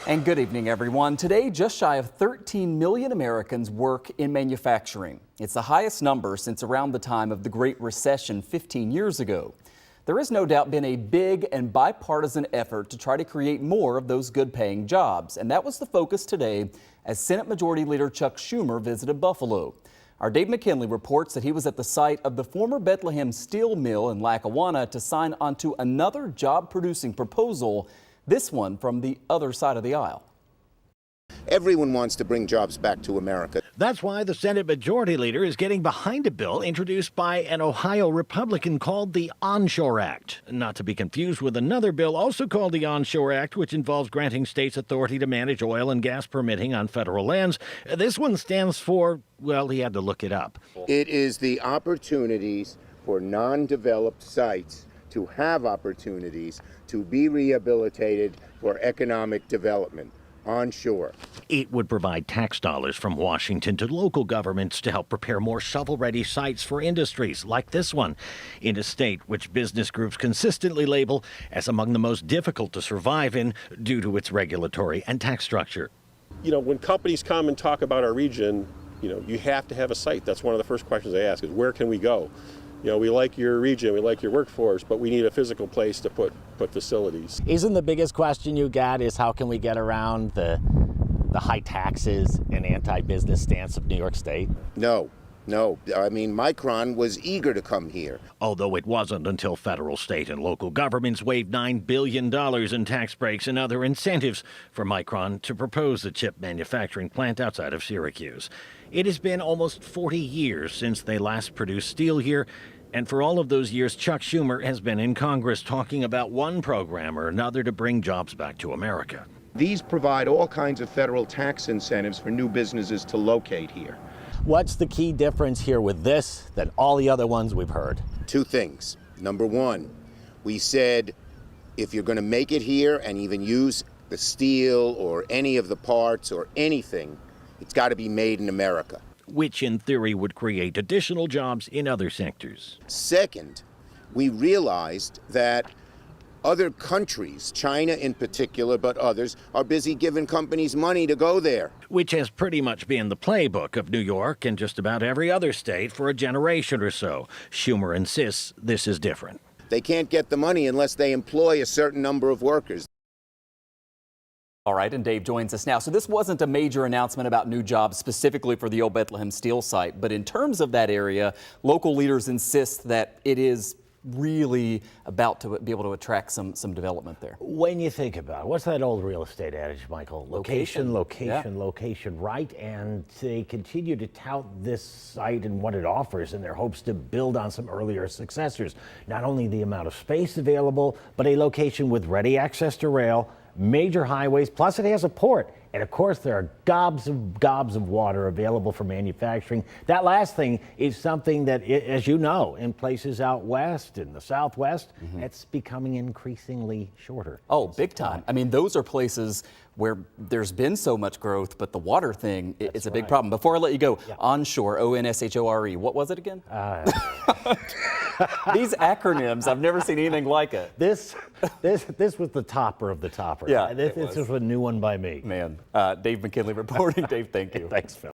And good evening, everyone. Today, just shy of 13 million Americans work in manufacturing. It's the highest number since around the time of the Great Recession 15 years ago. There has no doubt been a big and bipartisan effort to try to create more of those good-paying jobs. And that was the focus today as Senate Majority Leader Chuck Schumer visited Buffalo. Our Dave McKinley reports that he was at the site of the former Bethlehem steel mill in Lackawanna to sign onto another job-producing proposal, this one from the other side of the aisle. Everyone wants to bring jobs back to America. That's why the Senate Majority Leader is getting behind a bill introduced by an Ohio Republican called the Onshore Act. Not to be confused with another bill also called the Onshore Act, which involves granting states authority to manage oil and gas permitting on federal lands. This one stands for, well, he had to look it up. It is the opportunities for non-developed sites to have opportunities to be rehabilitated for economic development onshore. It would provide tax dollars from Washington to local governments to help prepare more shovel-ready sites for industries like this one in a state which business groups consistently label as among the most difficult to survive in due to its regulatory and tax structure. You know, when companies come and talk about our region, you have to have a site. That's one of the first questions they ask is, where can we go? We like your region, we like your workforce, but we need a physical place to put facilities. Isn't the biggest question you got is how can we get around the high taxes and anti-business stance of New York State? No. I mean, Micron was eager to come here. Although it wasn't until federal, state, and local governments waived $9 billion in tax breaks and other incentives for Micron to propose a chip manufacturing plant outside of Syracuse. It has been almost 40 years since they last produced steel here, and for all of those years, Chuck Schumer has been in Congress talking about one program or another to bring jobs back to America. These provide all kinds of federal tax incentives for new businesses to locate here. What's the key difference here with this than all the other ones we've heard? Two things. Number one, we said if you're going to make it here and even use the steel or any of the parts or anything, it's got to be made in America. Which in theory would create additional jobs in other sectors. Second, we realized that other countries, China in particular, but others, are busy giving companies money to go there. Which has pretty much been the playbook of New York and just about every other state for a generation or so. Schumer insists this is different. They can't get the money unless they employ a certain number of workers. All right, and Dave joins us now. So this wasn't a major announcement about new jobs specifically for the old Bethlehem steel site, but in terms of that area, local leaders insist that it is really about to be able to attract some development there. When you think about it, what's that old real estate adage, Michael? Location, right? And they continue to tout this site and what it offers in their hopes to build on some earlier successors. Not only the amount of space available, but a location with ready access to rail, major highways, plus it has a port. And of course, there are gobs of water available for manufacturing. That last thing is something that, as you know, in places out west, in the Southwest, it's becoming increasingly shorter. Oh, big time. I mean, those are places where there's been so much growth, but the water thing is a big problem. Before I let you go, onshore, O-N-S-H-O-R-E, what was it again? These acronyms, I've never seen anything like it. This was the topper of the topper. Yeah, this was a new one by me. Man, Dave McKinley reporting. Dave, thank you. Thanks, Phil.